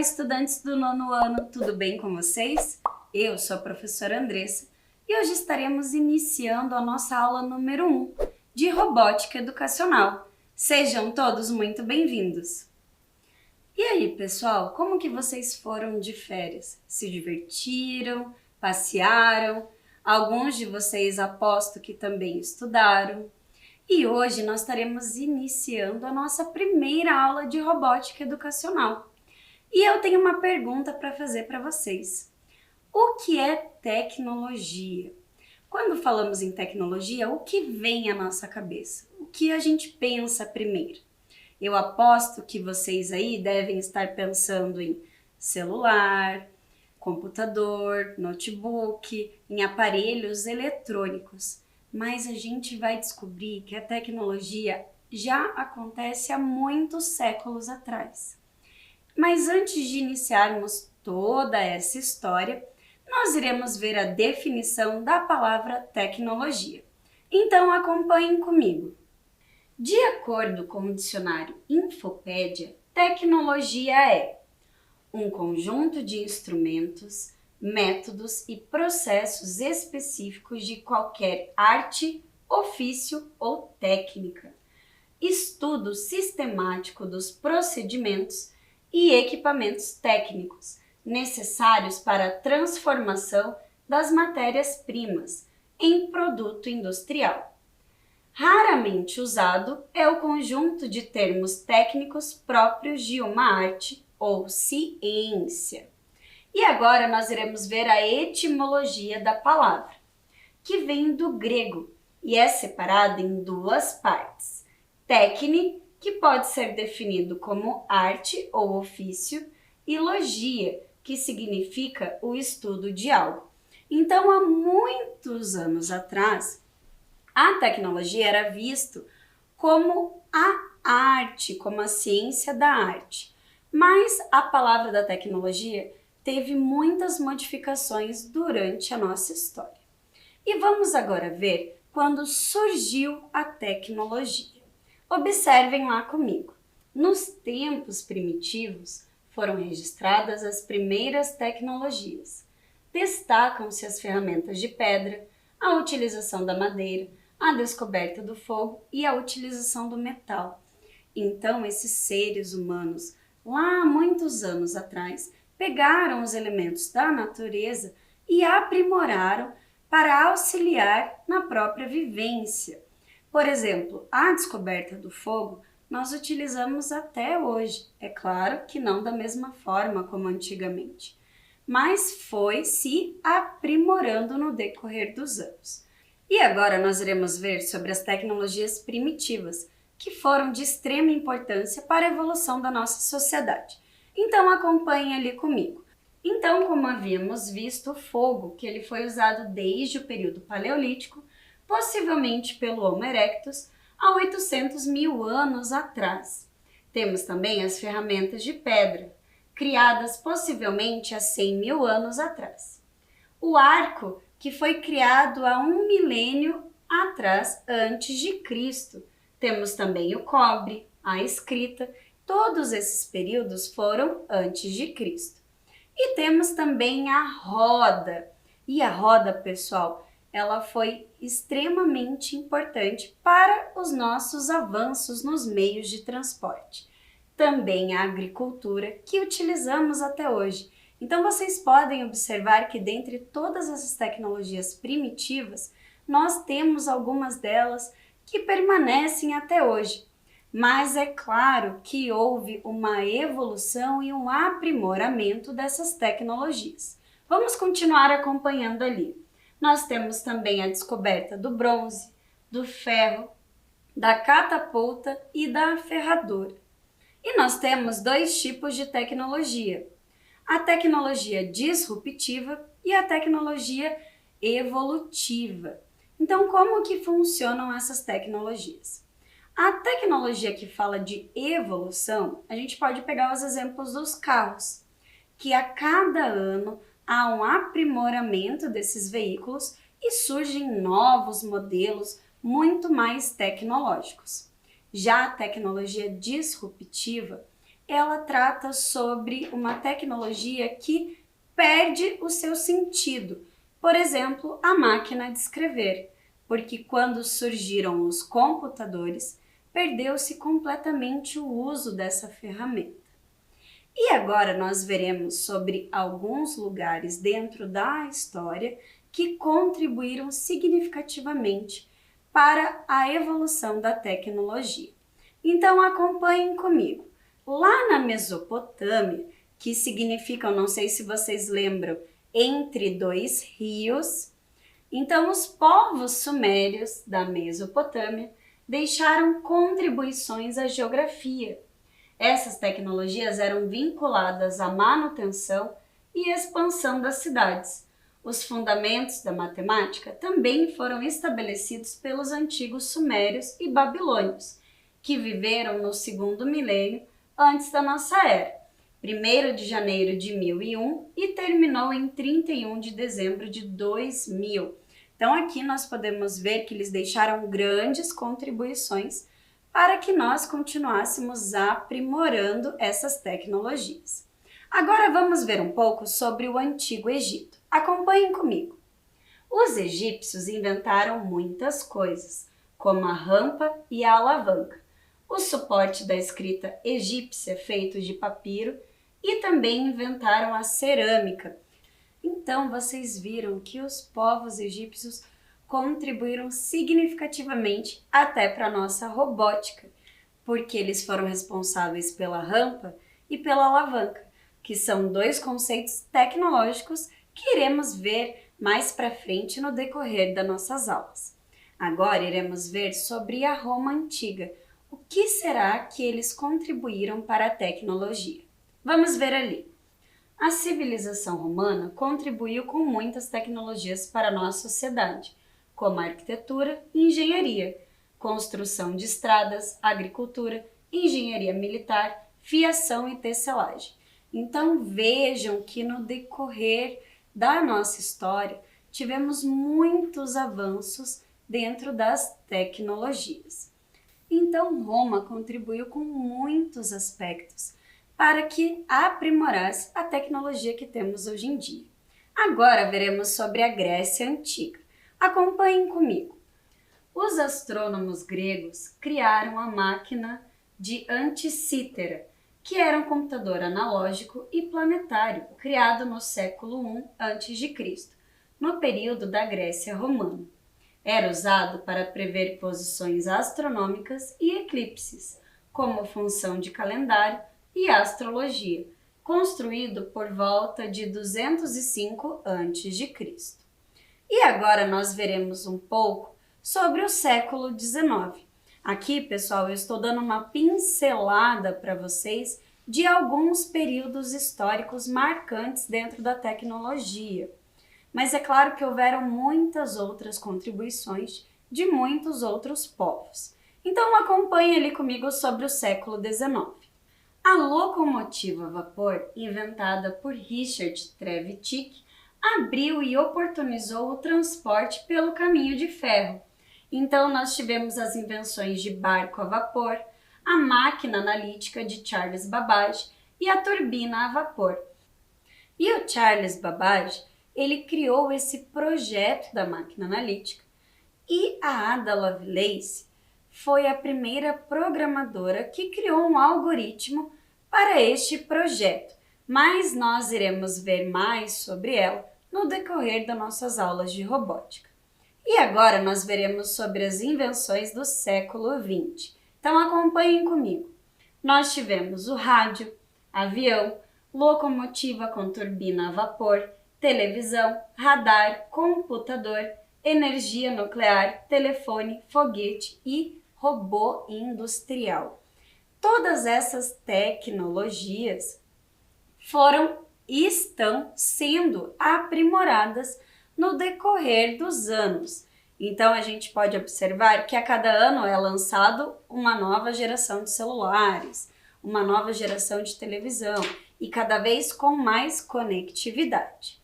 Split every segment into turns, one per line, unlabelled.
estudantes do nono ano, tudo bem com vocês? Eu sou a professora Andressa e hoje estaremos iniciando a nossa aula número 1 de Robótica Educacional. Sejam todos muito bem-vindos! E aí, pessoal, como que vocês foram de férias? Se divertiram? Passearam? Alguns de vocês aposto que também estudaram. E hoje nós estaremos iniciando a nossa primeira aula de Robótica Educacional. E eu tenho uma pergunta para fazer para vocês. O que é tecnologia? Quando falamos em tecnologia, o que vem à nossa cabeça? O que a gente pensa primeiro? Eu aposto que vocês aí devem estar pensando em celular, computador, notebook, em aparelhos eletrônicos. Mas a gente vai descobrir que a tecnologia já acontece há muitos séculos atrás. Mas antes de iniciarmos toda essa história, nós iremos ver a definição da palavra tecnologia. Então acompanhem comigo. De acordo com o dicionário Infopédia, tecnologia é um conjunto de instrumentos, métodos e processos específicos de qualquer arte, ofício ou técnica. Estudo sistemático dos procedimentos e equipamentos técnicos necessários para a transformação das matérias-primas em produto industrial. Raramente usado é o conjunto de termos técnicos próprios de uma arte ou ciência. E agora nós iremos ver a etimologia da palavra, que vem do grego e é separada em duas partes. Técne, que pode ser definido como arte ou ofício, e logia, que significa o estudo de algo. Então, há muitos anos atrás, a tecnologia era visto como a arte, como a ciência da arte. Mas a palavra da tecnologia teve muitas modificações durante a nossa história. E vamos agora ver quando surgiu a tecnologia. Observem lá comigo. Nos tempos primitivos foram registradas as primeiras tecnologias. Destacam-se as ferramentas de pedra, a utilização da madeira, a descoberta do fogo e a utilização do metal. Então, esses seres humanos, lá há muitos anos atrás, pegaram os elementos da natureza e aprimoraram para auxiliar na própria vivência. Por exemplo, a descoberta do fogo nós utilizamos até hoje. É claro que não da mesma forma como antigamente, mas foi se aprimorando no decorrer dos anos. E agora nós iremos ver sobre as tecnologias primitivas, que foram de extrema importância para a evolução da nossa sociedade. Então acompanhe ali comigo. Então, como havíamos visto, o fogo, que ele foi usado desde o período paleolítico, possivelmente pelo Homo erectus, há 800 mil anos atrás. Temos também as ferramentas de pedra, criadas possivelmente há 100 mil anos atrás. O arco, que foi criado há 1 milênio atrás, antes de Cristo. Temos também o cobre, a escrita, todos esses períodos foram antes de Cristo. E temos também a roda. E a roda, pessoal, ela foi extremamente importante para os nossos avanços nos meios de transporte. Também a agricultura, que utilizamos até hoje. Então, vocês podem observar que dentre todas essas tecnologias primitivas, nós temos algumas delas que permanecem até hoje. Mas é claro que houve uma evolução e um aprimoramento dessas tecnologias. Vamos continuar acompanhando ali. Nós temos também a descoberta do bronze, do ferro, da catapulta e da ferradura. E nós temos dois tipos de tecnologia: a tecnologia disruptiva e a tecnologia evolutiva. Então, como que funcionam essas tecnologias? A tecnologia que fala de evolução, a gente pode pegar os exemplos dos carros, que a cada ano há um aprimoramento desses veículos e surgem novos modelos muito mais tecnológicos. Já a tecnologia disruptiva ela trata sobre uma tecnologia que perde o seu sentido. Por exemplo, a máquina de escrever, porque quando surgiram os computadores, perdeu-se completamente o uso dessa ferramenta. E agora nós veremos sobre alguns lugares dentro da história que contribuíram significativamente para a evolução da tecnologia. Então acompanhem comigo. Lá na Mesopotâmia, que significa, eu não sei se vocês lembram, entre dois rios, então os povos sumérios da Mesopotâmia deixaram contribuições à geografia. Essas tecnologias eram vinculadas à manutenção e expansão das cidades. Os fundamentos da matemática também foram estabelecidos pelos antigos sumérios e babilônios, que viveram no segundo milênio antes da nossa era, 1º de janeiro de 1001 e terminou em 31 de dezembro de 2000. Então aqui nós podemos ver que eles deixaram grandes contribuições para que nós continuássemos aprimorando essas tecnologias. Agora vamos ver um pouco sobre o Antigo Egito. Acompanhem comigo. Os egípcios inventaram muitas coisas, como a rampa e a alavanca, o suporte da escrita egípcia feito de papiro e também inventaram a cerâmica. Então vocês viram que os povos egípcios contribuíram significativamente até para a nossa robótica, porque eles foram responsáveis pela rampa e pela alavanca, que são dois conceitos tecnológicos que iremos ver mais para frente no decorrer das nossas aulas. Agora iremos ver sobre a Roma Antiga. O que será que eles contribuíram para a tecnologia? Vamos ver ali. A civilização romana contribuiu com muitas tecnologias para a nossa sociedade, como a arquitetura e engenharia, construção de estradas, agricultura, engenharia militar, fiação e tecelagem. Então vejam que no decorrer da nossa história tivemos muitos avanços dentro das tecnologias. Então Roma contribuiu com muitos aspectos para que aprimorasse a tecnologia que temos hoje em dia. Agora veremos sobre a Grécia Antiga. Acompanhem comigo. Os astrônomos gregos criaram a máquina de Anticítera, que era um computador analógico e planetário, criado no século I a.C., no período da Grécia Romana. Era usado para prever posições astronômicas e eclipses, como função de calendário e astrologia, construído por volta de 205 a.C. E agora nós veremos um pouco sobre o século XIX. Aqui, pessoal, eu estou dando uma pincelada para vocês de alguns períodos históricos marcantes dentro da tecnologia. Mas é claro que houveram muitas outras contribuições de muitos outros povos. Então acompanhe ali comigo sobre o século XIX. A locomotiva a vapor, inventada por Richard Trevithick, abriu e oportunizou o transporte pelo caminho de ferro. Então nós tivemos as invenções de barco a vapor, a máquina analítica de Charles Babbage e a turbina a vapor. E o Charles Babbage, ele criou esse projeto da máquina analítica e a Ada Lovelace foi a primeira programadora que criou um algoritmo para este projeto, mas nós iremos ver mais sobre ela no decorrer das nossas aulas de robótica. E agora nós veremos sobre as invenções do século XX. Então acompanhem comigo. Nós tivemos o rádio, avião, locomotiva com turbina a vapor, televisão, radar, computador, energia nuclear, telefone, foguete e robô industrial. Todas essas tecnologias foram e estão sendo aprimoradas no decorrer dos anos. Então a gente pode observar que a cada ano é lançado uma nova geração de celulares, uma nova geração de televisão e cada vez com mais conectividade.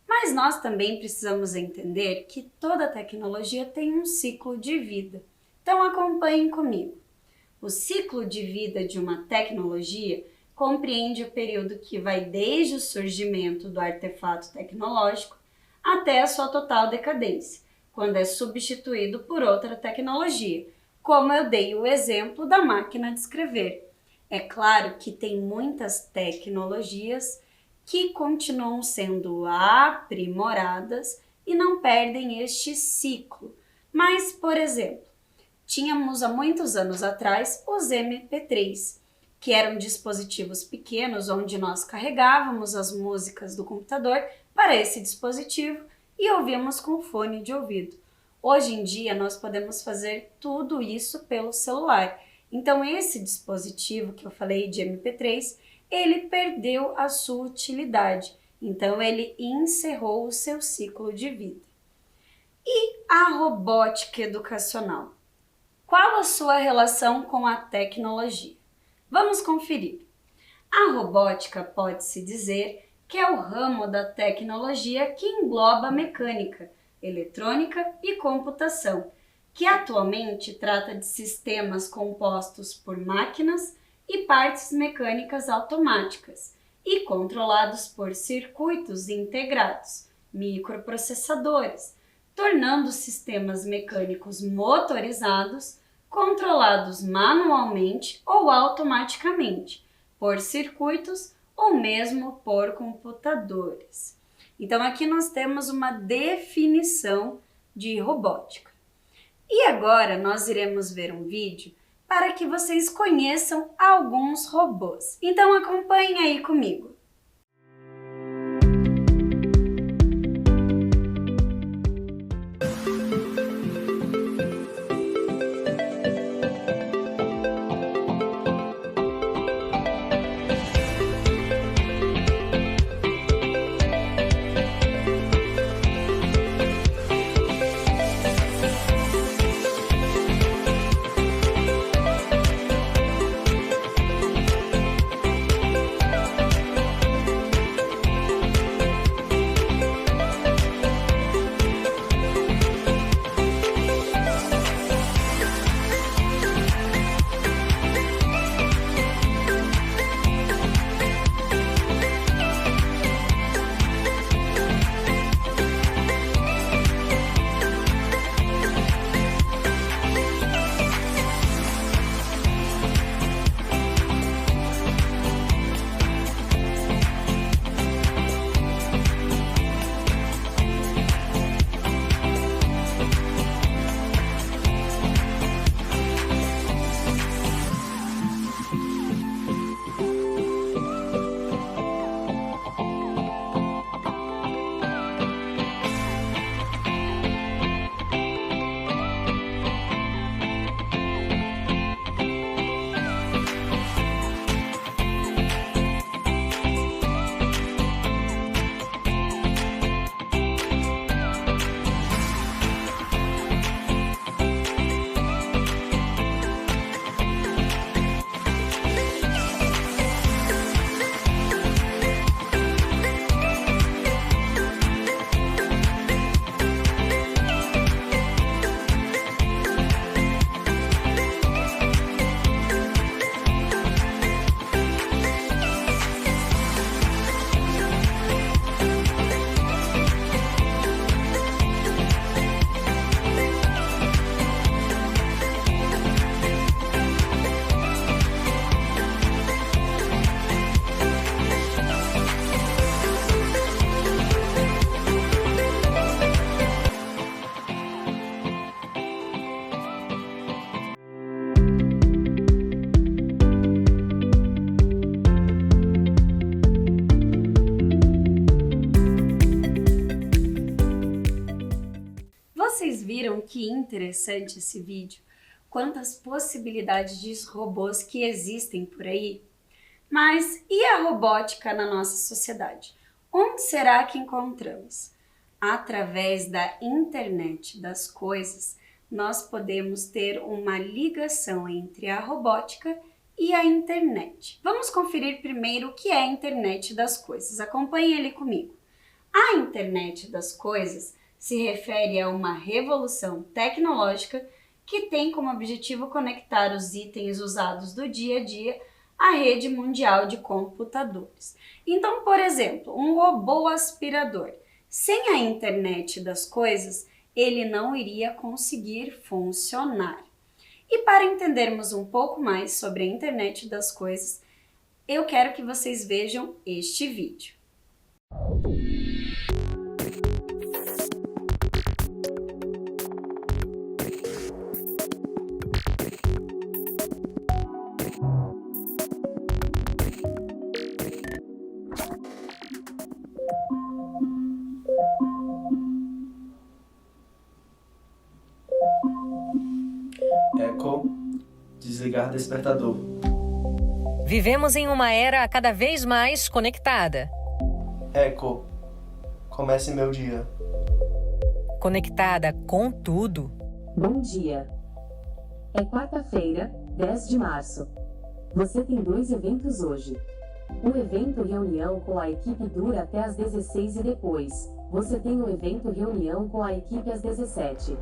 Mas nós também precisamos entender que toda tecnologia tem um ciclo de vida. Então acompanhem comigo. O ciclo de vida de uma tecnologia compreende o período que vai desde o surgimento do artefato tecnológico até a sua total decadência, quando é substituído por outra tecnologia, como eu dei o exemplo da máquina de escrever. É claro que tem muitas tecnologias que continuam sendo aprimoradas e não perdem este ciclo. Mas, por exemplo, tínhamos há muitos anos atrás os MP3, que eram dispositivos pequenos onde nós carregávamos as músicas do computador para esse dispositivo e ouvíamos com fone de ouvido. Hoje em dia nós podemos fazer tudo isso pelo celular. Então esse dispositivo que eu falei de MP3, ele perdeu a sua utilidade. Então ele encerrou o seu ciclo de vida. E a robótica educacional? Qual a sua relação com a tecnologia? Vamos conferir. A robótica pode-se dizer que é o ramo da tecnologia que engloba mecânica, eletrônica e computação, que atualmente trata de sistemas compostos por máquinas e partes mecânicas automáticas e controlados por circuitos integrados, microprocessadores, tornando sistemas mecânicos motorizados, controlados manualmente ou automaticamente, por circuitos ou mesmo por computadores. Então aqui nós temos uma definição de robótica. E agora nós iremos ver um vídeo para que vocês conheçam alguns robôs. Então acompanhem aí comigo. Vocês viram que interessante esse vídeo? Quantas possibilidades de robôs que existem por aí? Mas e a robótica na nossa sociedade? Onde será que encontramos? Através da internet das coisas, nós podemos ter uma ligação entre a robótica e a internet. Vamos conferir primeiro o que é a internet das coisas. Acompanhe ele comigo. A internet das coisas se refere a uma revolução tecnológica que tem como objetivo conectar os itens usados do dia a dia a rede mundial de computadores. Então, por exemplo, um robô aspirador, sem a internet das coisas, ele não iria conseguir funcionar. E para entendermos um pouco mais sobre a internet das coisas, eu quero que vocês vejam este vídeo.
Eco, desligar despertador.
Vivemos em uma era cada vez mais conectada.
Eco, comece meu dia.
Conectada com tudo.
Bom dia. É quarta-feira, 10 de março. Você tem 2 eventos hoje. O evento reunião com a equipe dura até às 16 e depois, você tem o evento reunião com a equipe às 17.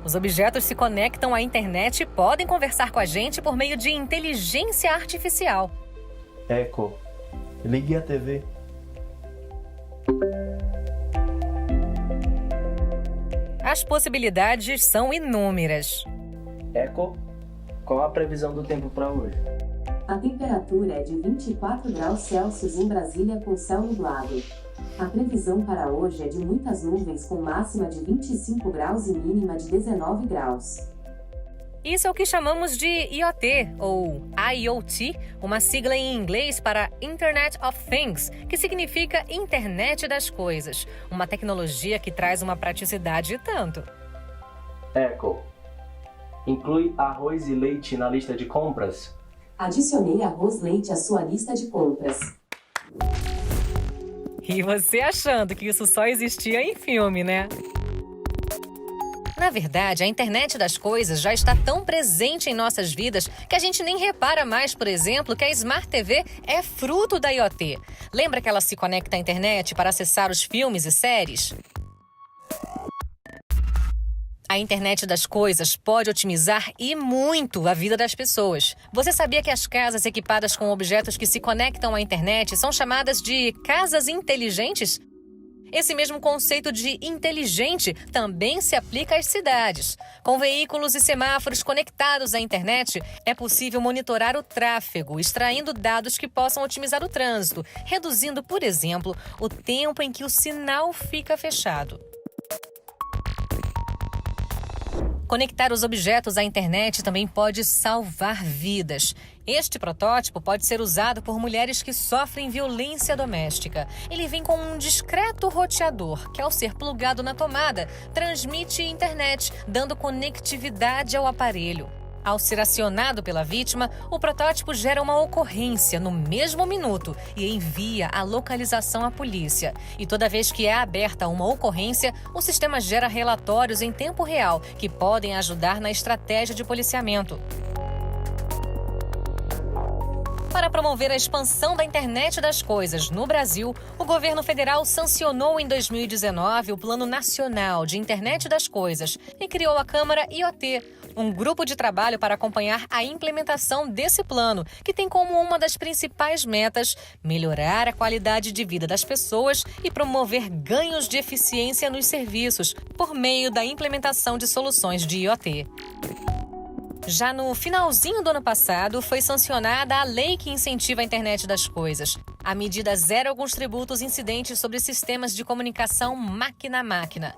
Os objetos se conectam à internet e podem conversar com a gente por meio de inteligência artificial.
Eco, ligue a TV.
As possibilidades são inúmeras.
Eco, qual a previsão do tempo para hoje?
A temperatura é de 24 graus Celsius em Brasília com céu nublado. A previsão para hoje é de muitas nuvens com máxima de 25 graus e mínima de 19 graus.
Isso é o que chamamos de IoT, ou IoT, uma sigla em inglês para Internet of Things, que significa Internet das Coisas, uma tecnologia que traz uma praticidade e tanto.
Eco, inclui arroz e leite na lista de compras?
Adicionei arroz leite à sua lista de compras.
E você achando que isso só existia em filme, né? Na verdade, a internet das coisas já está tão presente em nossas vidas que a gente nem repara mais, por exemplo, que a Smart TV é fruto da IoT. Lembra que ela se conecta à internet para acessar os filmes e séries? A internet das coisas pode otimizar e muito a vida das pessoas. Você sabia que as casas equipadas com objetos que se conectam à internet são chamadas de casas inteligentes? Esse mesmo conceito de inteligente também se aplica às cidades. Com veículos e semáforos conectados à internet, é possível monitorar o tráfego, extraindo dados que possam otimizar o trânsito, reduzindo, por exemplo, o tempo em que o sinal fica fechado. Conectar os objetos à internet também pode salvar vidas. Este protótipo pode ser usado por mulheres que sofrem violência doméstica. Ele vem com um discreto roteador, que ao ser plugado na tomada, transmite internet, dando conectividade ao aparelho. Ao ser acionado pela vítima, o protótipo gera uma ocorrência no mesmo minuto e envia a localização à polícia. E toda vez que é aberta uma ocorrência, o sistema gera relatórios em tempo real que podem ajudar na estratégia de policiamento. Para promover a expansão da internet das coisas no Brasil, o governo federal sancionou em 2019 o Plano Nacional de Internet das Coisas e criou a Câmara IoT, um grupo de trabalho para acompanhar a implementação desse plano, que tem como uma das principais metas melhorar a qualidade de vida das pessoas e promover ganhos de eficiência nos serviços por meio da implementação de soluções de IoT. Já no finalzinho do ano passado, foi sancionada a lei que incentiva a internet das coisas. A medida zera alguns tributos incidentes sobre sistemas de comunicação máquina a máquina.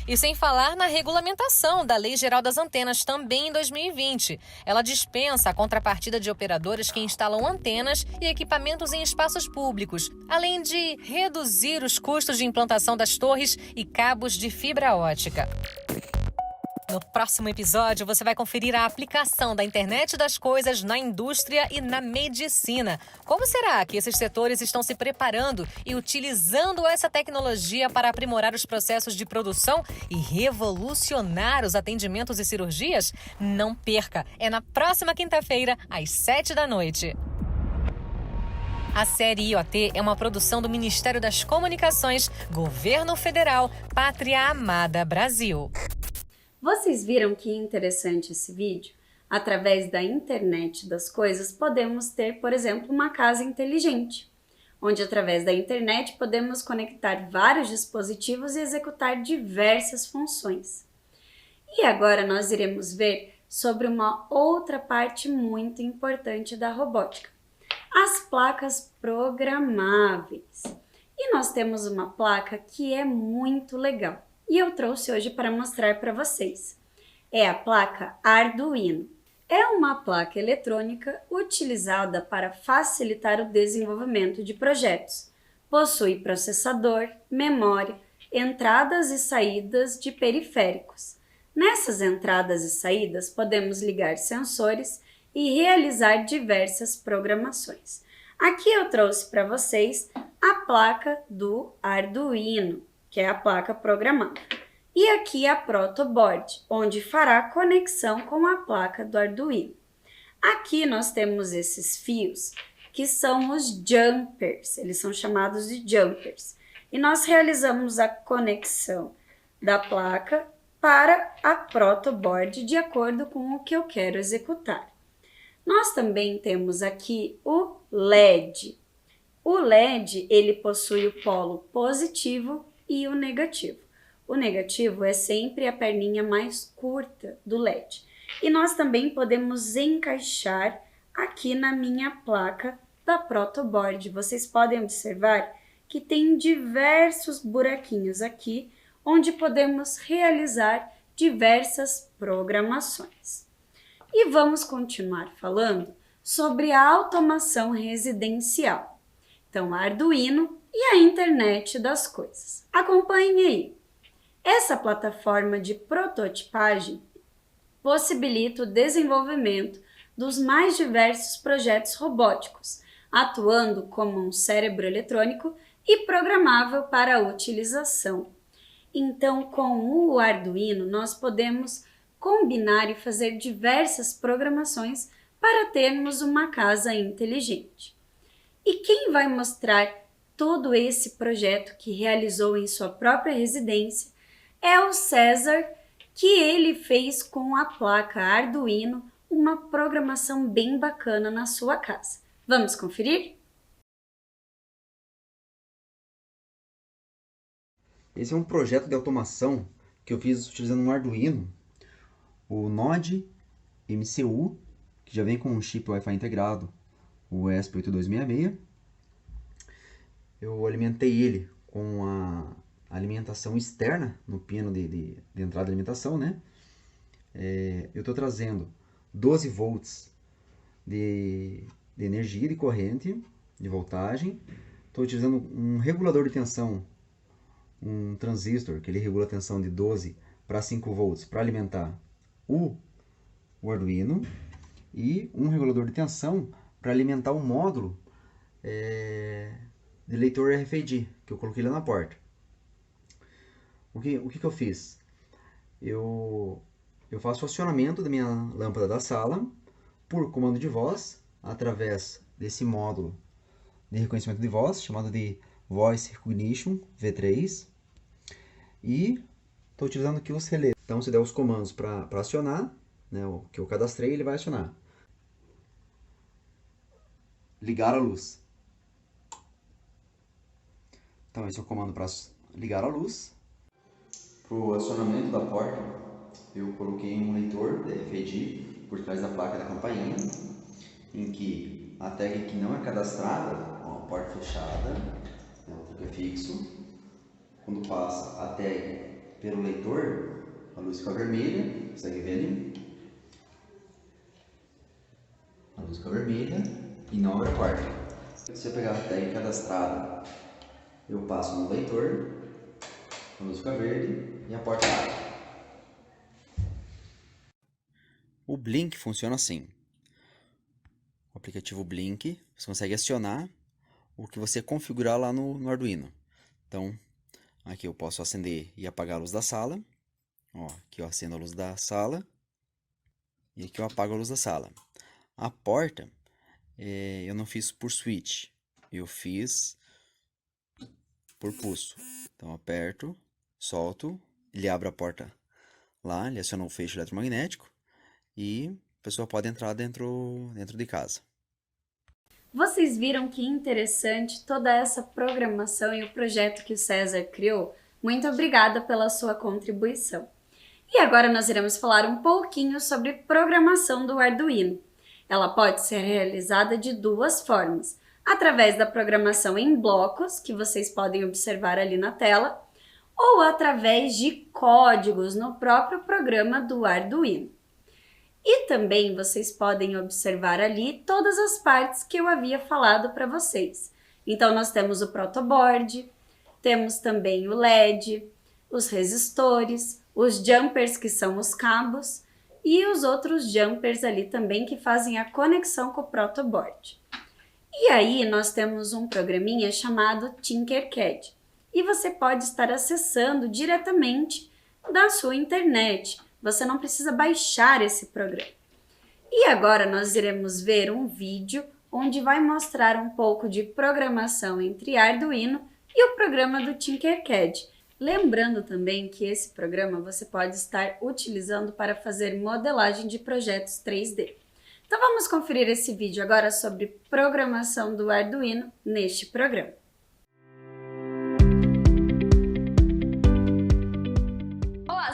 E sem falar na regulamentação da Lei Geral das Antenas, também em 2020. Ela dispensa a contrapartida de operadoras que instalam antenas e equipamentos em espaços públicos, além de reduzir os custos de implantação das torres e cabos de fibra ótica. No próximo episódio, você vai conferir a aplicação da internet das coisas na indústria e na medicina. Como será que esses setores estão se preparando e utilizando essa tecnologia para aprimorar os processos de produção e revolucionar os atendimentos e cirurgias? Não perca! É na próxima quinta-feira, às 19h. A série IoT é uma produção do Ministério das Comunicações, Governo Federal, Pátria Amada Brasil.
Vocês viram que interessante esse vídeo? Através da internet das coisas, podemos ter, por exemplo, uma casa inteligente, onde através da internet podemos conectar vários dispositivos e executar diversas funções. E agora nós iremos ver sobre uma outra parte muito importante da robótica, as placas programáveis. E nós temos uma placa que é muito legal e eu trouxe hoje para mostrar para vocês. É a placa Arduino. É uma placa eletrônica utilizada para facilitar o desenvolvimento de projetos. Possui processador, memória, entradas e saídas de periféricos. Nessas entradas e saídas podemos ligar sensores e realizar diversas programações. Aqui eu trouxe para vocês a placa do Arduino, que é a placa programável. E aqui a protoboard, onde fará conexão com a placa do Arduino. Aqui nós temos esses fios, que são os jumpers, eles são chamados de jumpers. E nós realizamos a conexão da placa para a protoboard de acordo com o que eu quero executar. Nós também temos aqui o LED. O LED, ele possui o polo positivo e o negativo. O negativo é sempre a perninha mais curta do LED. E nós também podemos encaixar aqui na minha placa da protoboard. Vocês podem observar que tem diversos buraquinhos aqui, onde podemos realizar diversas programações. E vamos continuar falando sobre a automação residencial. Então, Arduino e a internet das coisas. Acompanhem aí. Essa plataforma de prototipagem possibilita o desenvolvimento dos mais diversos projetos robóticos, atuando como um cérebro eletrônico e programável para a utilização. Então, com o Arduino, nós podemos combinar e fazer diversas programações para termos uma casa inteligente. E quem vai mostrar todo esse projeto que realizou em sua própria residência é o César, que ele fez com a placa Arduino uma programação bem bacana na sua casa. Vamos conferir?
Esse é um projeto de automação que eu fiz utilizando um Arduino, o Node MCU, que já vem com um chip Wi-Fi integrado, o ESP8266. Eu alimentei ele com a alimentação externa no pino de entrada de alimentação, né? Eu estou trazendo 12 volts de energia, de corrente, de voltagem. Estou utilizando um regulador de tensão, um transistor, que ele regula a tensão de 12 para 5 volts para alimentar o Arduino, e um regulador de tensão para alimentar o módulo de leitor RFID, que eu coloquei lá na porta. O que eu fiz? Eu faço o acionamento da minha lâmpada da sala por comando de voz, através desse módulo de reconhecimento de voz, chamado de Voice Recognition V3. E estou utilizando aqui os relés. Então, se der os comandos para acionar, né, o que eu cadastrei, ele vai acionar. Ligar a luz. Então, esse é o comando para ligar a luz. Para o acionamento da porta, eu coloquei um leitor de RFID por trás da placa da campainha, em que a tag que não é cadastrada, ó, porta fechada, né, o truque é fixo. Quando passa a tag pelo leitor, a luz fica vermelha, consegue ver ali? A luz fica vermelha e não abre a porta. Se eu pegar a tag cadastrada, eu passo no leitor, a luz fica verde e a porta abre. O Blink funciona assim. O aplicativo Blink, você consegue acionar o que você configurar lá no Arduino. Então, aqui eu posso acender e apagar a luz da sala. Ó, aqui eu acendo a luz da sala e aqui eu apago a luz da sala. A porta, eu não fiz por switch, eu fiz por pulso. Então eu aperto, solto, ele abre a porta lá, ele aciona o feixe eletromagnético e pessoa pode entrar dentro de casa.
Vocês viram que interessante toda essa programação e o projeto que o César criou? Muito obrigada pela sua contribuição. E agora nós iremos falar um pouquinho sobre programação do Arduino. Ela pode ser realizada de duas formas: através da programação em blocos, que vocês podem observar ali na tela, ou através de códigos no próprio programa do Arduino. E também vocês podem observar ali todas as partes que eu havia falado para vocês. Então nós temos o protoboard, temos também o LED, os resistores, os jumpers, que são os cabos, e os outros jumpers ali também que fazem a conexão com o protoboard. E aí nós temos um programinha chamado Tinkercad, e você pode estar acessando diretamente da sua internet. Você não precisa baixar esse programa. E agora nós iremos ver um vídeo onde vai mostrar um pouco de programação entre Arduino e o programa do Tinkercad. Lembrando também que esse programa você pode estar utilizando para fazer modelagem de projetos 3D. Então vamos conferir esse vídeo agora sobre programação do Arduino neste programa.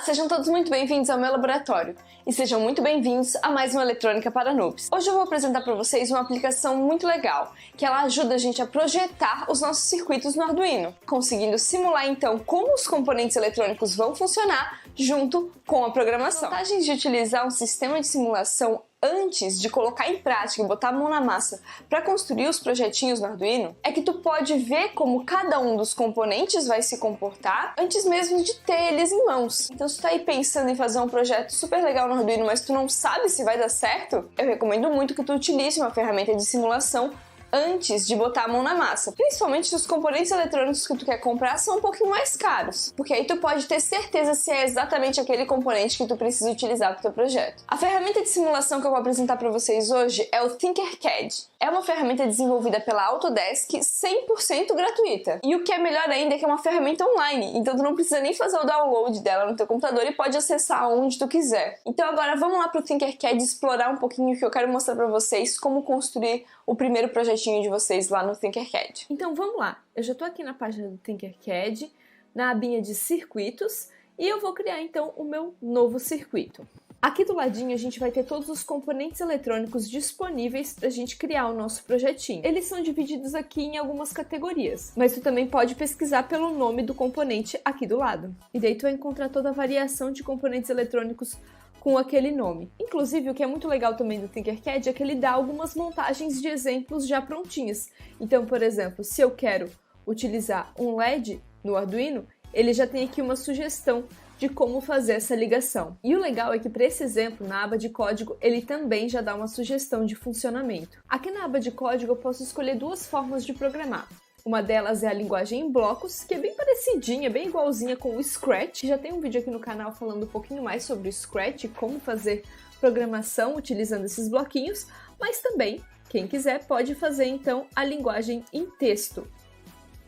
Sejam todos muito bem-vindos ao meu laboratório e sejam muito bem-vindos a mais uma Eletrônica para Noobs. Hoje eu vou apresentar para vocês uma aplicação muito legal, que ela ajuda a gente a projetar os nossos circuitos no Arduino, conseguindo simular então como os componentes eletrônicos vão funcionar junto com a programação. As vantagens de utilizar um sistema de simulação antes de colocar em prática e botar a mão na massa para construir os projetinhos no Arduino é que tu pode ver como cada um dos componentes vai se comportar antes mesmo de ter eles em mãos. Então se tu tá aí pensando em fazer um projeto super legal no Arduino, mas tu não sabe se vai dar certo, eu recomendo muito que tu utilize uma ferramenta de simulação antes de botar a mão na massa. Principalmente se os componentes eletrônicos que tu quer comprar são um pouquinho mais caros, porque aí tu pode ter certeza se é exatamente aquele componente que tu precisa utilizar para o teu projeto. A ferramenta de simulação que eu vou apresentar para vocês hoje é o Tinkercad. É uma ferramenta desenvolvida pela Autodesk 100% gratuita. E o que é melhor ainda é que é uma ferramenta online, então tu não precisa nem fazer o download dela no teu computador e pode acessar onde tu quiser. Então agora vamos lá para o Tinkercad explorar um pouquinho, que eu quero mostrar para vocês como construir o primeiro projetinho de vocês lá no Tinkercad. Então vamos lá, eu já estou aqui na página do Tinkercad, na abinha de circuitos, e eu vou criar então o meu novo circuito. Aqui do ladinho a gente vai ter todos os componentes eletrônicos disponíveis para a gente criar o nosso projetinho. Eles são divididos aqui em algumas categorias, mas tu também pode pesquisar pelo nome do componente aqui do lado. E daí tu vai encontrar toda a variação de componentes eletrônicos com aquele nome. Inclusive, o que é muito legal também do Tinkercad é que ele dá algumas montagens de exemplos já prontinhas. Então, por exemplo, se eu quero utilizar um LED no Arduino, ele já tem aqui uma sugestão de como fazer essa ligação. E o legal é que para esse exemplo, na aba de código, ele também já dá uma sugestão de funcionamento. Aqui na aba de código eu posso escolher duas formas de programar. Uma delas é a linguagem em blocos, que é bem parecidinha, bem igualzinha com o Scratch. Já tem um vídeo aqui no canal falando um pouquinho mais sobre o Scratch e como fazer programação utilizando esses bloquinhos, mas também, quem quiser, pode fazer então a linguagem em texto,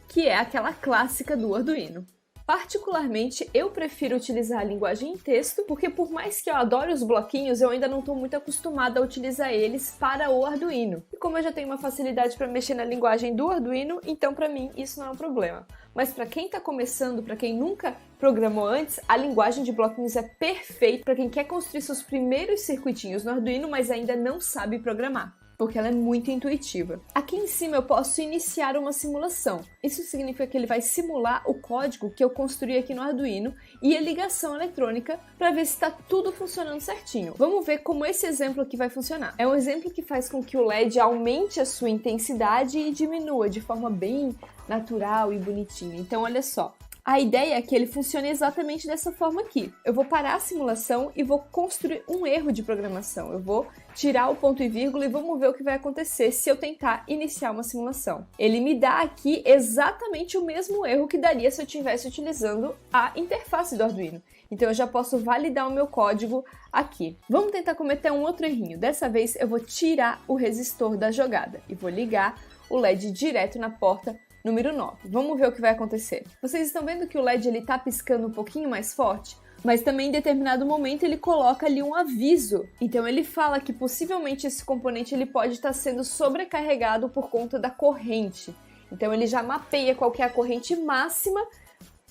que é aquela clássica do Arduino. Particularmente, eu prefiro utilizar a linguagem em texto, porque por mais que eu adore os bloquinhos, eu ainda não estou muito acostumada a utilizar eles para o Arduino. E como eu já tenho uma facilidade para mexer na linguagem do Arduino, então para mim isso não é um problema. Mas para quem está começando, para quem nunca programou antes, a linguagem de bloquinhos é perfeita para quem quer construir seus primeiros circuitinhos no Arduino, mas ainda não sabe programar, porque ela é muito intuitiva. Aqui em cima eu posso iniciar uma simulação. Isso significa que ele vai simular o código que eu construí aqui no Arduino e a ligação eletrônica para ver se está tudo funcionando certinho. Vamos ver como esse exemplo aqui vai funcionar. É um exemplo que faz com que o LED aumente a sua intensidade e diminua de forma bem natural e bonitinha. Então olha só. A ideia é que ele funcione exatamente dessa forma aqui. Eu vou parar a simulação e vou construir um erro de programação. Eu vou tirar o ponto e vírgula e vamos ver o que vai acontecer se eu tentar iniciar uma simulação. Ele me dá aqui exatamente o mesmo erro que daria se eu estivesse utilizando a interface do Arduino. Então eu já posso validar o meu código aqui. Vamos tentar cometer um outro errinho. Dessa vez eu vou tirar o resistor da jogada e vou ligar o LED direto na porta número 9. Vamos ver o que vai acontecer. Vocês estão vendo que o LED está piscando um pouquinho mais forte? Mas também em determinado momento ele coloca ali um aviso. Então ele fala que possivelmente esse componente ele pode estar sendo sobrecarregado por conta da corrente. Então ele já mapeia qual que é a corrente máxima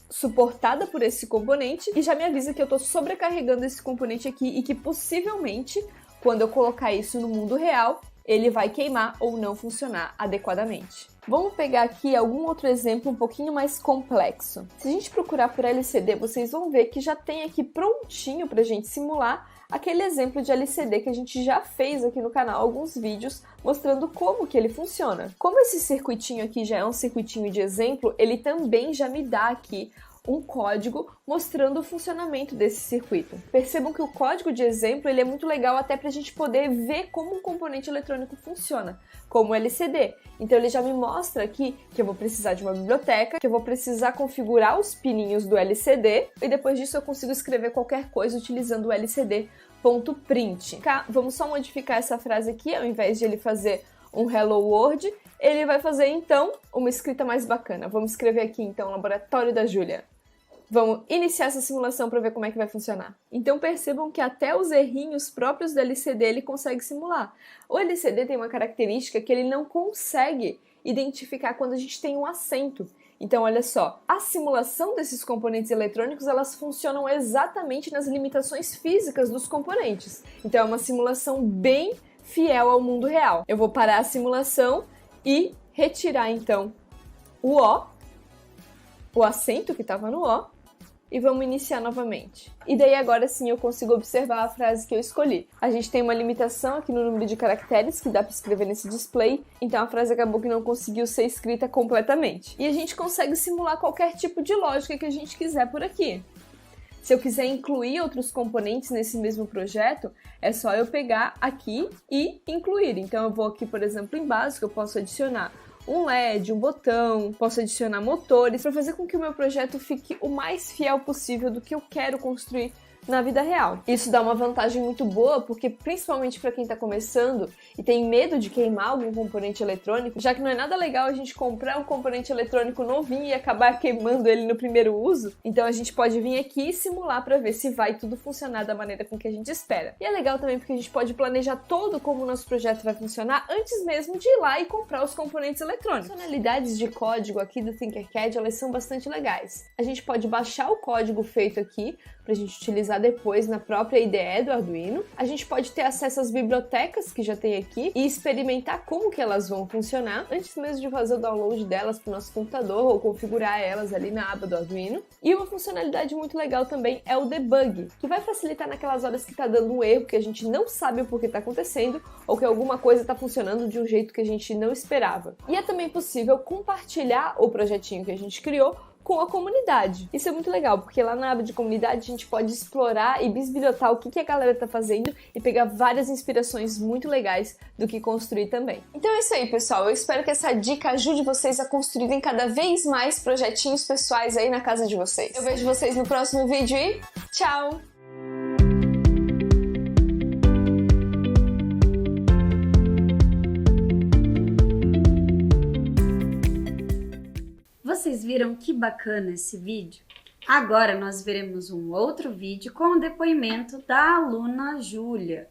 suportada por esse componente e já me avisa que eu estou sobrecarregando esse componente aqui e que possivelmente, quando eu colocar isso no mundo real, ele vai queimar ou não funcionar adequadamente. Vamos pegar aqui algum outro exemplo um pouquinho mais complexo. Se a gente procurar por LCD, vocês vão ver que já tem aqui prontinho para a gente simular aquele exemplo de LCD que a gente já fez aqui no canal, alguns vídeos mostrando como que ele funciona. Como esse circuitinho aqui já é um circuitinho de exemplo, ele também já me dá aqui um código mostrando o funcionamento desse circuito. Percebam que o código de exemplo ele é muito legal até para a gente poder ver como um componente eletrônico funciona, como o LCD. Então ele já me mostra aqui que eu vou precisar de uma biblioteca, que eu vou precisar configurar os pininhos do LCD e depois disso eu consigo escrever qualquer coisa utilizando o LCD.print. Vamos só modificar essa frase aqui, ao invés de ele fazer um Hello World, ele vai fazer então uma escrita mais bacana. Vamos escrever aqui então Laboratório da Júlia. Vamos iniciar essa simulação para ver como é que vai funcionar. Então percebam que até os errinhos próprios do LCD ele consegue simular. O LCD tem uma característica que ele não consegue identificar quando a gente tem um acento. Então olha só, a simulação desses componentes eletrônicos elas funcionam exatamente nas limitações físicas dos componentes. Então é uma simulação bem fiel ao mundo real. Eu vou parar a simulação e retirar então o acento que estava no O, e vamos iniciar novamente. E daí agora sim eu consigo observar a frase que eu escolhi. A gente tem uma limitação aqui no número de caracteres que dá para escrever nesse display, então a frase acabou que não conseguiu ser escrita completamente. E a gente consegue simular qualquer tipo de lógica que a gente quiser por aqui. Se eu quiser incluir outros componentes nesse mesmo projeto, é só eu pegar aqui e incluir. Então eu vou aqui, por exemplo, em básico, eu posso adicionar um LED, um botão, posso adicionar motores para fazer com que o meu projeto fique o mais fiel possível do que eu quero construir na vida real. Isso dá uma vantagem muito boa, porque principalmente para quem está começando e tem medo de queimar algum componente eletrônico, já que não é nada legal a gente comprar um componente eletrônico novinho e acabar queimando ele no primeiro uso, então a gente pode vir aqui e simular para ver se vai tudo funcionar da maneira com que a gente espera. E é legal também porque a gente pode planejar todo como o nosso projeto vai funcionar antes mesmo de ir lá e comprar os componentes eletrônicos. As funcionalidades de código aqui do Tinkercad, elas são bastante legais. A gente pode baixar o código feito aqui para a gente utilizar depois na própria IDE do Arduino. A gente pode ter acesso às bibliotecas que já tem aqui e experimentar como que elas vão funcionar antes mesmo de fazer o download delas para o nosso computador ou configurar elas ali na aba do Arduino. E uma funcionalidade muito legal também é o debug, que vai facilitar naquelas horas que está dando um erro que a gente não sabe o porquê está acontecendo ou que alguma coisa está funcionando de um jeito que a gente não esperava. E é também possível compartilhar o projetinho que a gente criou com a comunidade. Isso é muito legal, porque lá na aba de comunidade a gente pode explorar e bisbilhotar o que a galera tá fazendo e pegar várias inspirações muito legais do que construir também.
Então é isso aí, pessoal. Eu espero que essa dica ajude vocês a construírem cada vez mais projetinhos pessoais aí na casa de vocês. Eu vejo vocês no próximo vídeo e tchau!
Vocês viram que bacana esse vídeo? Agora nós veremos um outro vídeo com o depoimento da aluna Júlia.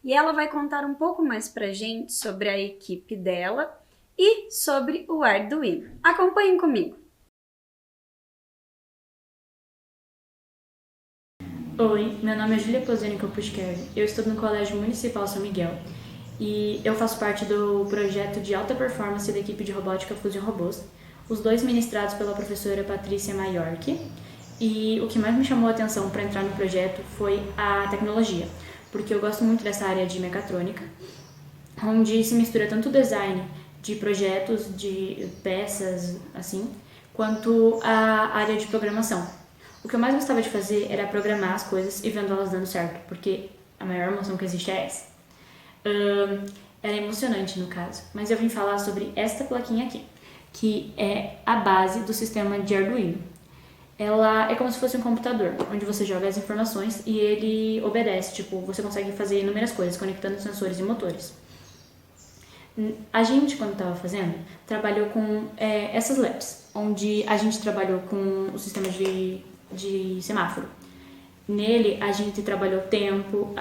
E ela vai contar um pouco mais pra gente sobre a equipe dela e sobre o Arduino. Acompanhem comigo!
Oi, meu nome é Júlia Poseni Kopuschkev, eu estudo no Colégio Municipal São Miguel e eu faço parte do projeto de alta performance da equipe de robótica Fusion Robôs, os dois ministrados pela professora Patrícia Maiorque, e o que mais me chamou a atenção para entrar no projeto foi a tecnologia, porque eu gosto muito dessa área de mecatrônica, onde se mistura tanto o design de projetos, de peças, assim, quanto a área de programação. O que eu mais gostava de fazer era programar as coisas e vendo elas dando certo, porque a maior emoção que existe é essa. Era emocionante no caso, mas eu vim falar sobre esta plaquinha aqui, que é a base do sistema de Arduino. Ela é como se fosse um computador, onde você joga as informações e ele obedece, tipo, você consegue fazer inúmeras coisas, conectando sensores e motores. A gente, quando estava fazendo, trabalhou com essas labs, onde a gente trabalhou com o sistema de semáforo. Nele a gente trabalhou tempo,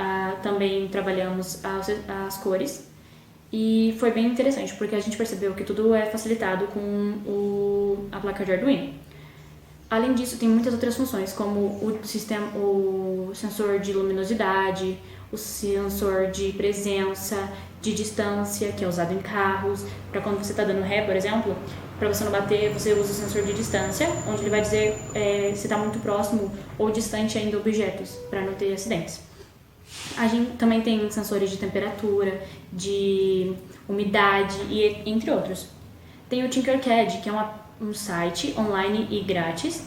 também trabalhamos as cores e foi bem interessante porque a gente percebeu que tudo é facilitado com a placa de Arduino. Além disso, tem muitas outras funções, como o sensor de luminosidade, o sensor de presença, de distância, que é usado em carros. Para quando você está dando ré, por exemplo, para você não bater, você usa o sensor de distância, onde ele vai dizer se está muito próximo ou distante ainda objetos, para não ter acidentes. A gente também tem sensores de temperatura, de umidade e entre outros. Tem o Tinkercad, que é um site online e grátis,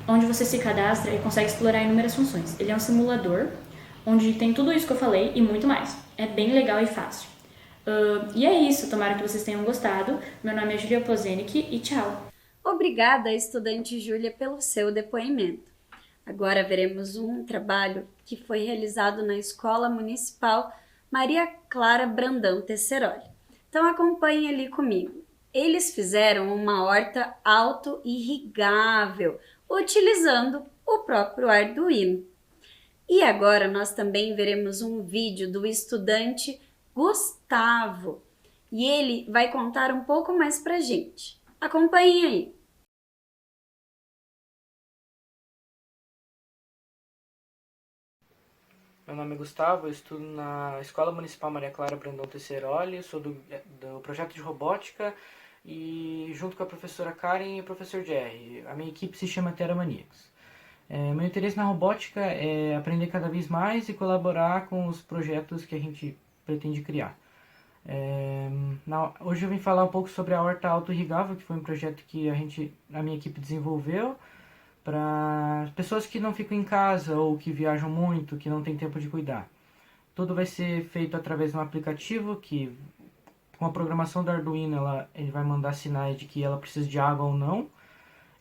onde você se cadastra e consegue explorar inúmeras funções. Ele é um simulador, onde tem tudo isso que eu falei e muito mais. É bem legal e fácil. E é isso, tomara que vocês tenham gostado. Meu nome é Julia Pozenic e tchau!
Obrigada, estudante Júlia, pelo seu depoimento. Agora veremos um trabalho que foi realizado na Escola Municipal Maria Clara Brandão Tesseroli. Então acompanhe ali comigo. Eles fizeram uma horta auto-irrigável, utilizando o próprio Arduino. E agora nós também veremos um vídeo do estudante Gustavo, e ele vai contar um pouco mais pra gente. Acompanhem aí.
Meu nome é Gustavo, eu estudo na Escola Municipal Maria Clara Brandão Tesseroli, sou do projeto de robótica e junto com a professora Karen e o professor Jerry. A minha equipe se chama Terra Maníacos. Meu interesse na robótica é aprender cada vez mais e colaborar com os projetos que a gente pretende criar. Hoje eu vim falar um pouco sobre a horta auto-irrigável, que foi um projeto que a minha equipe desenvolveu para pessoas que não ficam em casa ou que viajam muito, que não tem tempo de cuidar. Tudo vai ser feito através de um aplicativo que, com a programação do Arduino, ele vai mandar sinais de que ela precisa de água ou não.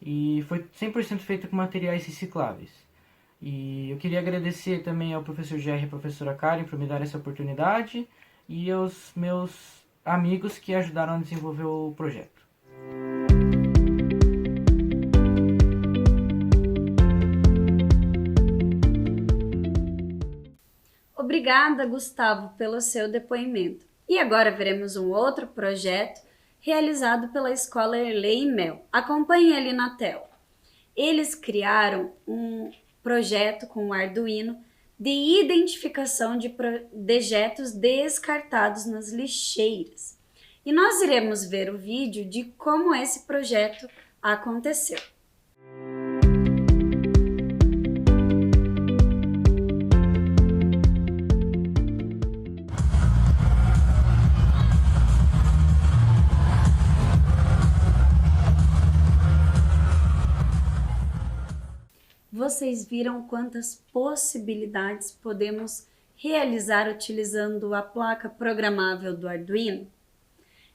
E foi 100% feito com materiais recicláveis. E eu queria agradecer também ao professor Jerry e à professora Karen por me dar essa oportunidade e aos meus amigos que ajudaram a desenvolver o projeto.
Obrigada, Gustavo, pelo seu depoimento. E agora veremos um outro projeto realizado pela Escola Erlei e Mel. Acompanhe ali na tela. Eles criaram um projeto com o Arduino de identificação de dejetos descartados nas lixeiras. E nós iremos ver o vídeo de como esse projeto aconteceu. Vocês viram quantas possibilidades podemos realizar utilizando a placa programável do Arduino?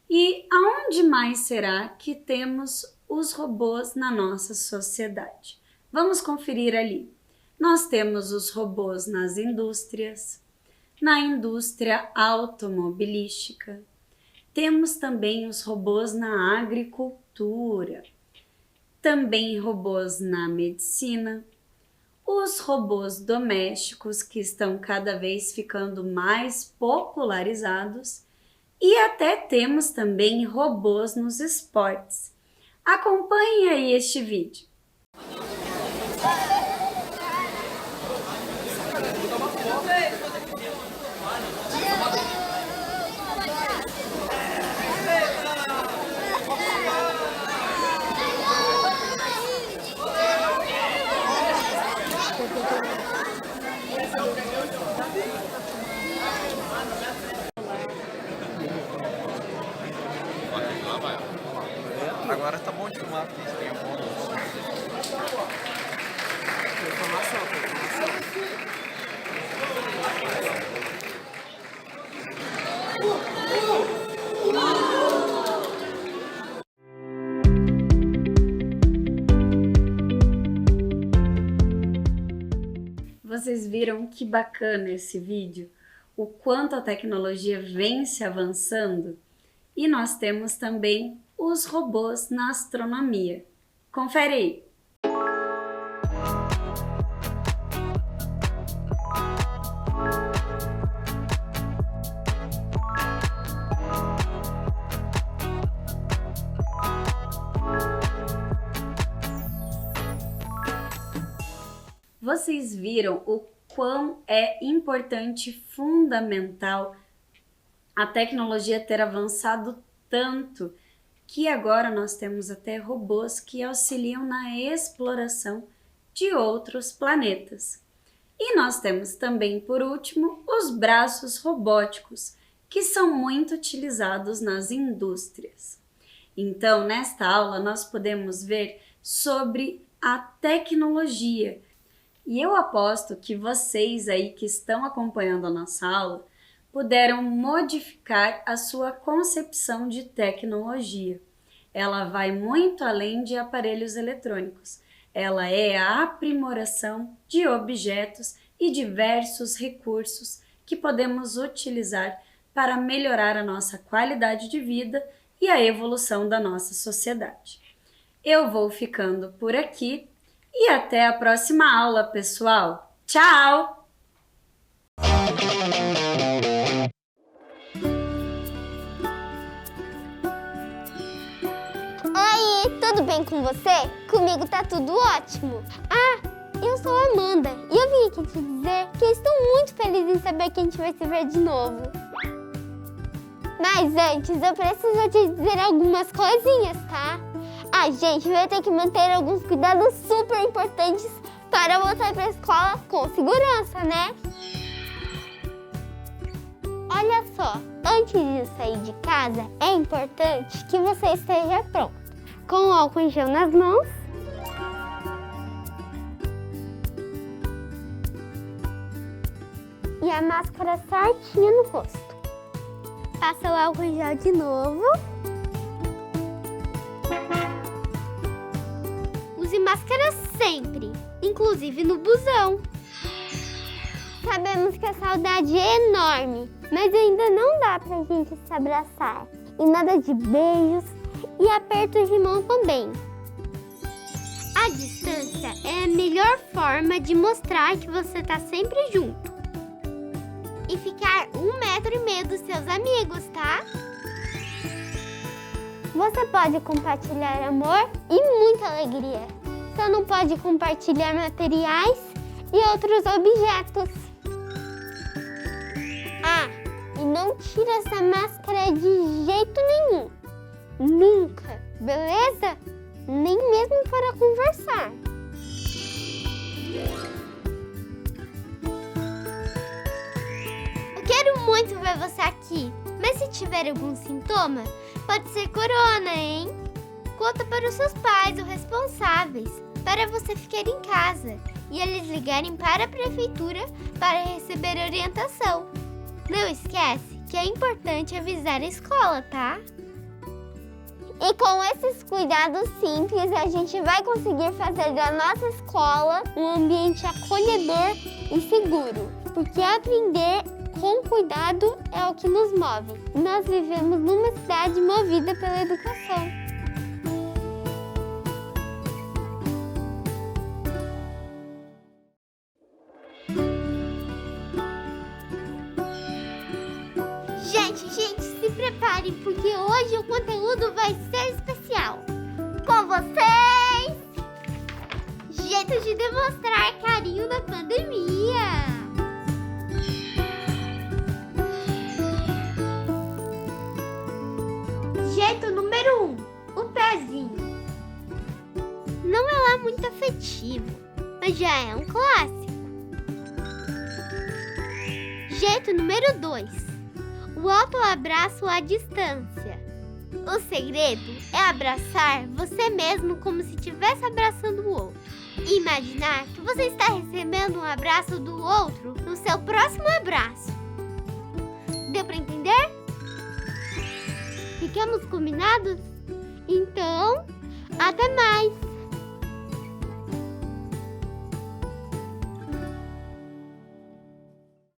E aonde mais será que temos os robôs na nossa sociedade? Vamos conferir ali. Nós temos os robôs nas indústrias, na indústria automobilística, temos também os robôs na agricultura, também robôs na medicina, os robôs domésticos que estão cada vez ficando mais popularizados e até temos também robôs nos esportes. Acompanhe aí este vídeo.
Agora tá bom de filmar porque a gente tem um bom
Vocês viram que bacana esse vídeo? O quanto a tecnologia vem se avançando? E nós temos também os robôs na astronomia. Confere aí! vocês viram o quão é importante e fundamental a tecnologia ter avançado tanto que agora nós temos até robôs que auxiliam na exploração de outros planetas. E nós temos também, por último, os braços robóticos, que são muito utilizados nas indústrias. Então, nesta aula, nós podemos ver sobre a tecnologia. E eu aposto que vocês aí que estão acompanhando a nossa aula puderam modificar a sua concepção de tecnologia. Ela vai muito além de aparelhos eletrônicos. Ela é a aprimoração de objetos e diversos recursos que podemos utilizar para melhorar a nossa qualidade de vida e a evolução da nossa sociedade. Eu vou ficando por aqui e até a próxima aula, pessoal. Tchau!
Oi, tudo bem com você? Comigo tá tudo ótimo. Eu sou a Amanda e eu vim aqui te dizer que estou muito feliz em saber que a gente vai se ver de novo. Mas antes, eu preciso te dizer algumas coisinhas, tá? A gente vai ter que manter alguns cuidados super importantes para voltar para a escola com segurança, né? Olha só, antes de sair de casa, é importante que você esteja pronto, com o álcool em gel nas mãos, e a máscara certinha no rosto. Passa o álcool em gel de novo. Use máscara sempre, inclusive no busão. Sabemos que a saudade é enorme, mas ainda não dá pra gente se abraçar. E nada de beijos e apertos de mão também. A distância é a melhor forma de mostrar que você tá sempre junto. E ficar 1,5 metro dos seus amigos, tá? Você pode compartilhar amor e muita alegria. Só não pode compartilhar materiais e outros objetos. E não tira essa máscara de jeito nenhum. Nunca, beleza? Nem mesmo para conversar. Eu quero muito ver você aqui, mas se tiver algum sintoma, pode ser corona, hein? Conta para os seus pais ou responsáveis, para você ficar em casa e eles ligarem para a prefeitura para receber orientação. Não esquece que é importante avisar a escola, tá? E com esses cuidados simples, a gente vai conseguir fazer da nossa escola um ambiente acolhedor e seguro. Porque aprender com cuidado é o que nos move. Nós vivemos numa cidade movida pela educação. Gente, se preparem, porque hoje o conteúdo vai ser especial. Com vocês, jeito de demonstrar carinho na pandemia. Jeito número 1, o pezinho. Não é lá muito afetivo, mas já é um clássico. Jeito número 2. O autoabraço à distância. O segredo é abraçar você mesmo como se estivesse abraçando o outro. E imaginar que você está recebendo um abraço do outro no seu próximo abraço. Deu para entender? Ficamos combinados? Então, até mais!